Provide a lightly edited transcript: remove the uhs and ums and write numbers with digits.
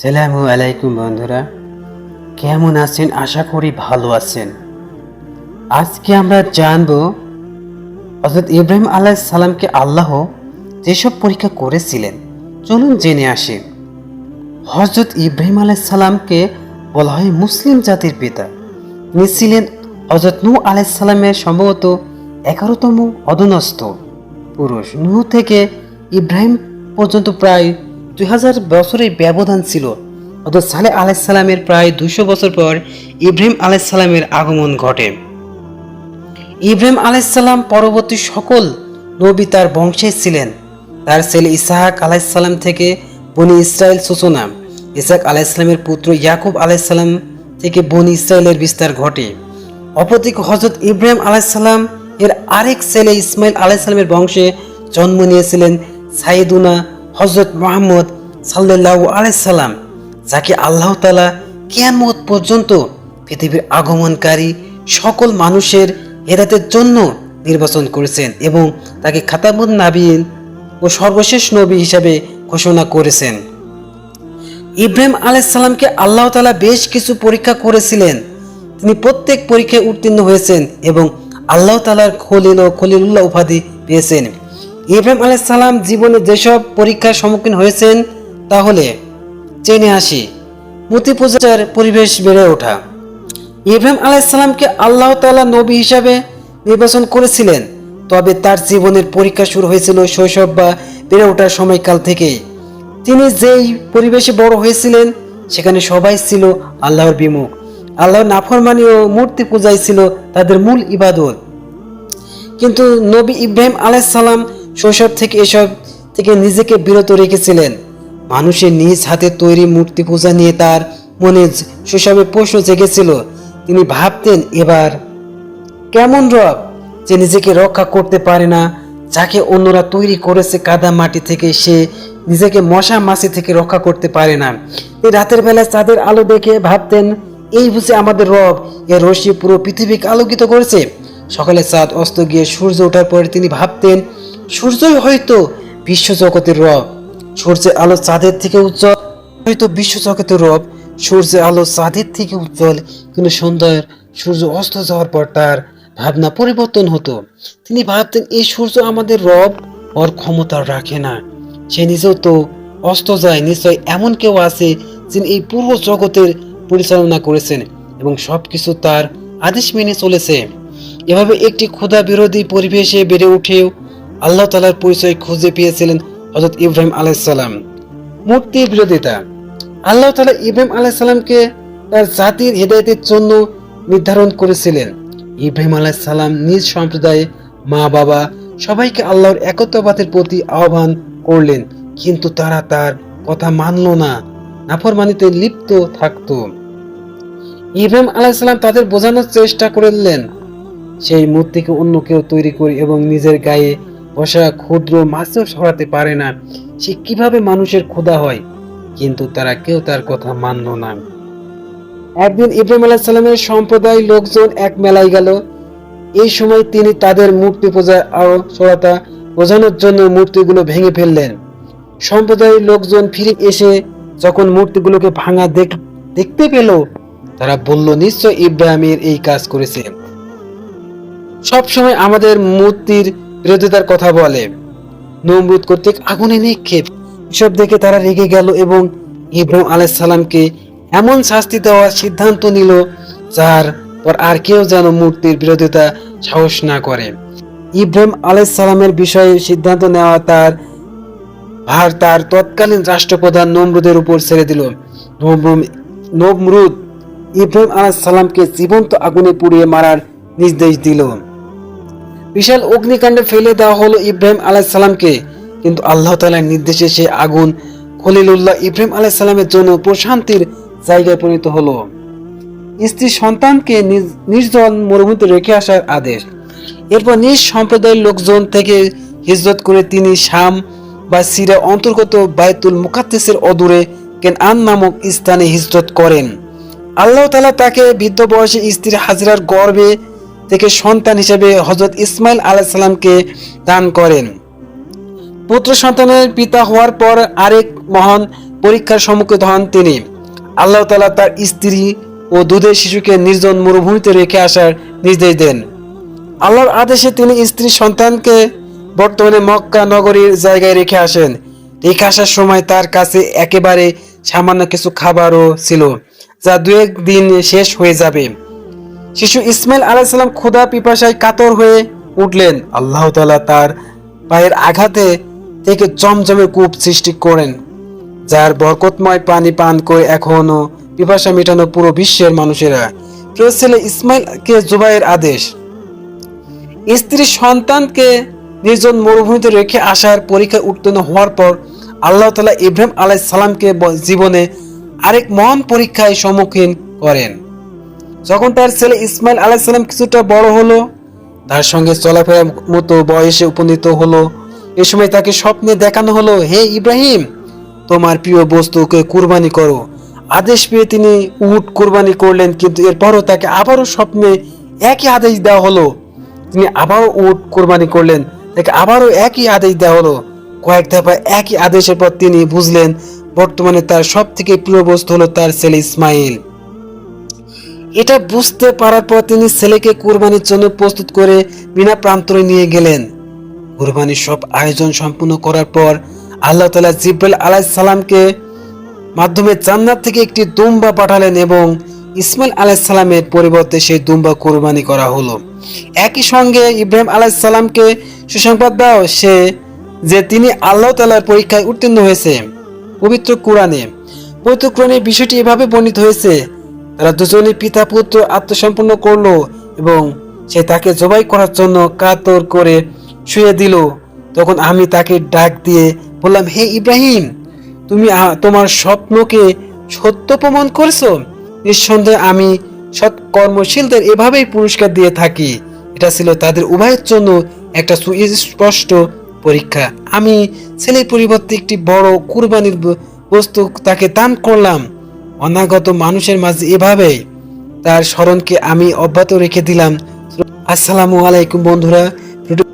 আসসালামু আলাইকুম বন্ধুরা, কেমন আছেন? আশা করি ভালো আছেন। আজকে আমরা জানব হযরত ইব্রাহিম আলাইহিস সালামকে আল্লাহ যেসব পরীক্ষা করেছিলেন। চলুন জেনে আসি। হযরত ইব্রাহিম আলাইহিস সালামকে বলা হয় মুসলিম জাতির পিতা। তিনি ছিলেন হযরত নূহ আলাইহিস সালামের সম্ভবত 11তম অধস্তন পুরুষ। নূহ থেকে ইব্রাহিম পর্যন্ত প্রায় 2000 বছরের ব্যবধান ছিল। হযরত সালেহ আলাইহিস সালামের প্রায় 200 বছর পর ইব্রাহিম আলাইহিস সালামের আগমন ঘটে। ইব্রাহিম আলাইহিস সালাম পরবর্তী সকল নবী তার বংশে ছিলেন। তার ছেলে ইসহাক আলাইহিস সালাম থেকে বনি ইসরায়েল সূচনা। ইসহাক আলাইহিস সালামের পুত্র ইয়াকুব আলাইহিস সালাম থেকে বনি ইসরায়েলের বিস্তার ঘটে। অপরদিকে হযরত ইব্রাহিম আলাইহিস সালাম এর আরেক ছেলে ইসমাইল আলাইহিস সালামের বংশে জন্ম নিয়েছিলেন সাইয়েদুনা হযরত মুহাম্মদ সাল্লাল্লাহু আলাইহি সাল্লাম, যাকে আল্লাহ তাআলা কিয়ামত পর্যন্ত পৃথিবীর আগমনকারী সকল মানুষের হেদায়েতের জন্য নির্বাচন করেছেন এবং তাকে খাতামুন নাবিয়িন ও সর্বশেষ নবী হিসাবে ঘোষণা করেছেন। ইব্রাহিম আলাইহিস সালামকে আল্লাহ তাআলা বেশ কিছু পরীক্ষা করেছিলেন। তিনি প্রত্যেক পরীক্ষায় উত্তীর্ণ হয়েছেন এবং আল্লাহ তাআলার খলিল ও খলিলুল্লাহ উপাধি পেয়েছেন। ইব্রাহিম আলাইহিস সালাম জীবনে যেসব পরীক্ষার সম্মুখীন হয়েছেন তাহলে জেনে আসি। মূর্তি পূজার পরিবেশ বেড়ে ওঠা। ইব্রাহিম আলাইহিস সালামকে আল্লাহ তাআলা নবী হিসাবে নির্বাচন করেছিলেন, তবে তার জীবনের পরীক্ষা শুরু হয়েছিল শৈশব বা বেড়ে ওঠার সময়কাল থেকেই। তিনি যেই পরিবেশে বড় হয়েছিলেন সেখানে সবাই ছিল আল্লাহর বিমুখ। আল্লাহর নাফরমানি ও মূর্তি পূজাই ছিল তাদের মূল ইবাদত। কিন্তু নবী ইব্রাহিম আলাইহিস সালাম শৈশব থেকে এসব থেকে নিজেকে বিরত রেখেছিলেন। মানুষের নিজ হাতে তৈরি মূর্তি পূজা নিয়ে তার মনে শৈশবে প্রশ্ন জেগেছিল। তিনি ভাবতেন, এবার কেমন রব যে নিজেকে রক্ষা করতে পারে না, যাকে অন্যরা তৈরি করেছে কাদা মাটি থেকে, সে নিজেকে মশা মাছি থেকে রক্ষা করতে পারে না। এই রাতের বেলায় চাঁদের আলো দেখে ভাবতেন, এই বুঝে আমাদের রব, এর রশ্মি পুরো পৃথিবীকে আলোকিত করেছে। সকালে চাঁদ অস্ত গিয়ে সূর্য ওঠার পরে তিনি ভাবতেন, সূর্যই হয়তো বিশ্বজগতের রব। সূর্যের আলো চাঁদের থেকে উজ্জ্বল, হয়তো বিশ্বজগতের রব। সূর্যের আলো চাঁদের থেকে উজ্জ্বল, কিন্তু সন্ধ্যার সূর্য অস্ত যাওয়ার পর তার ভাবনা পরিবর্তন হতো। তিনি ভাবতেন, এই সূর্য আমাদের রব, ওর ক্ষমতা রাখে না, সে নিজেও তো অস্ত যায়। নিশ্চয় এমন কেউ আছে যিনি এই পুরো জগতের পরিচালনা করেছেন এবং সবকিছু তার আদেশ মেনে চলেছে। এভাবে একটি ক্ষুধা বিরোধী পরিবেশে বেড়ে উঠেও আল্লাহ তাআলার পরিচয় খুঁজে পেয়েছিলেন হযরত ইব্রাহিম আলাইহিস সালাম। মূর্তির বিরোধিতা। আল্লাহ তাআলা ইব্রাহিম আলাইহিস সালামকে তার জাতির হেদায়েতের জন্য নির্ধারণ করেছিলেন। ইব্রাহিম আলাইহিস সালাম নিজ সম্প্রদায়ে মা বাবা সবাইকে আল্লাহর একত্ববাদের প্রতি আহ্বান করলেন, কিন্তু তারা তার কথা মানল না, নাফরমানিতে লিপ্ত থাকত। ইব্রাহিম আলাইহিস সালাম তাদের বোঝানোর চেষ্টা করলেন, সেই মূর্তিকে অন্য কেউ তৈরি করে এবং নিজের গায়ে বসা ক্ষুদ্র মাছও সরাতে পারে না, সে কিভাবে মানুষের ক্ষুধা হয়। কিন্তু তারা কেউ তার কথা মানল না। একদিন ইব্রাহিম আলাইহিস সালামের সম্প্রদায় লোকজন এক মেলায় গেল। এই সময় তিনি তাদের মূর্তি পূজার আড়সতা বোঝানোর জন্য মূর্তিগুলো ভেঙে ফেললেন। সম্প্রদায়ের লোকজন ফিরে এসে যখন মূর্তিগুলোকে ভাঙা দেখতে পেল, তারা বলল, নিশ্চয় ইব্রাহিমের এই কাজ করেছে। সবসময় আমাদের মূর্তির বিরোধিতার কথা বলে। নমরুদ কর্তৃক আগুনে নিক্ষেপ। এসব দেখে তারা রেগে গেল এবং ইব্রাহিম আলাইহিস সালামকে এমন শাস্তি দেওয়ার সিদ্ধান্ত নিল যার পর আর কেউ যেন মূর্তির বিরোধিতা সাহস না করে। ইব্রাহিম আলাইহিস সালামের বিষয়ে সিদ্ধান্ত নেওয়া তার ভার তার তৎকালীন রাষ্ট্রপ্রধান নমরুদের উপর ছেড়ে দিল। নমরুদ ইব্রাহিম আলাইহিস সালামকে জীবন্ত আগুনে পুড়িয়ে মারার নির্দেশ দিল। বিশাল অগ্নিকাণ্ডে ফেলে দেওয়া হলো ইব্রাহিম আলাইহিস সালামকে, কিন্তু আল্লাহ তাআলার নির্দেশে সে আগুন খলিলুল্লাহ ইব্রাহিম আলাইহিস সালামের জন্য প্রশান্তির জায়গায় পরিণত হলো। স্ত্রী সন্তানকে নির্জন মরুভূমিতে রেখে আসার আদেশ। এরপর নিজ সম্প্রদায়ের লোকজন থেকে হিজরত করে তিনি শাম বা সিরিয়া অন্তর্গত বাইতুল মুকাদ্দাসের অদূরে কেনআন নামক স্থানে হিজরত করেন। আল্লাহ তাআলা তাকে বৃদ্ধ বয়সে স্ত্রী হাজরার গর্ভে থেকে সন্তান হিসেবে হযরত ইসমাইল আলাইহিস সালামকে দান করেন। পুত্র সন্তানের পিতা হওয়ার পর আরেক মহান পরীক্ষার সম্মুখীন হন তিনি। আল্লাহ তাআলা তার স্ত্রী ও দুধের শিশুকে নির্জন মরুভূমিতে রেখে আসার নির্দেশ দেন। আল্লাহর আদেশে তিনি স্ত্রী সন্তানকে বর্তমানে মক্কা নগরীর জায়গায় রেখে আসেন। রেখে আসার সময় তার কাছে একেবারে সামান্য কিছু খাবারও ছিল, যা 2-1 দিন শেষ হয়ে যাবে। শিশু ইসমাইল আলাইহিস সালাম ক্ষুধা পিপাসায় কাতর হয়ে উঠলেন। আল্লাহ তাআলা তার পায়ের আঘাতে থেকে জমজমের কূপ সৃষ্টি করেন, যার বরকতময় পানি পান করে এখনো পিপাসা মেটানো পুরো বিশ্বের মানুষেরা। প্রিয় ছেলে ইসমাইলকে জুবাইয়ের আদেশ। স্ত্রী সন্তানকে নির্জন মরুভূমিতে রেখে আসার পরীক্ষায় উত্তীর্ণ হওয়ার পর আল্লাহ তাআলা ইব্রাহিম আলাইহিস সালামকে জীবনে আরেক মহান পরীক্ষায় সম্মুখীন করেন। যখন তার ছেলে ইসমাইল আলাইহিস সালাম কিছুটা বড় হলো, তার সঙ্গে চলাফেরার মতো বয়সে উপনীত হলো, এ সময় তাকে স্বপ্নে দেখানো হলো, হে ইব্রাহিম, তোমার প্রিয় বস্তুকে কুরবানি করো। আদেশ পেয়ে তিনি উট কুরবানি করলেন, কিন্তু এরপরও তাকে আবারও স্বপ্নে একই আদেশ দেওয়া হলো। তিনি আবারও উট কুরবানি করলেন, তাকে আবারও একই আদেশ দেওয়া হলো। কয়েক দফা একই আদেশের পর তিনি বুঝলেন বর্তমানে তার সব থেকে প্রিয় বস্তু হলো তার ছেলে ইসমাইল। এটা বুঝতে পারার পর তিনি ছেলেকে কুরবানির জন্য প্রস্তুত করে বিনা প্রান্তরে নিয়ে গেলেন। কুরবানির সব আয়োজন সম্পূর্ণ করার পর আল্লাহ তাআলা জিবরাইল আলাইহিস সালামকে মাধ্যমে জান্নাত থেকে একটি দুম্বা পাঠালেন এবং ইসমাইল আলাইহিস সালামের পরিবর্তে সেই দুম্বা কুরবানি করা হলো। একই সঙ্গে ইব্রাহিম আলাইহিস সালামকে সুসংবাদ দাও যে তিনি আল্লাহ তাআলার পরীক্ষায় উত্তীর্ণ হয়েছে। পবিত্র কোরআনে বিষয়টি এভাবে বর্ণিত হয়েছে, তারা দুজনেই পিতা পুত্র আত্মসম্পন্ন করলো এবং সে তাকে জবাই করার জন্য কাতর করে শুয়ে দিল। তখন আমি তাকে ডাক দিয়ে বললাম, হে ইব্রাহিম, তুমি তোমার স্বপ্নকে সত্য প্রমাণ করেছো। নিঃসন্দেহে আমি সৎ কর্মশীলদের এভাবেই পুরস্কার দিয়ে থাকি। এটা ছিল তাদের উভয়ের জন্য একটা সুস্পষ্ট পরীক্ষা। আমি ছেলের পরিবর্তে একটি বড় কুরবানির বস্তু তাকে দান করলাম। অনাগত মানুষের মাঝে এভাবেই তার স্মরণকে আমি অব্যাহত রেখে দিলাম। আসসালামু আলাইকুম বন্ধুরা।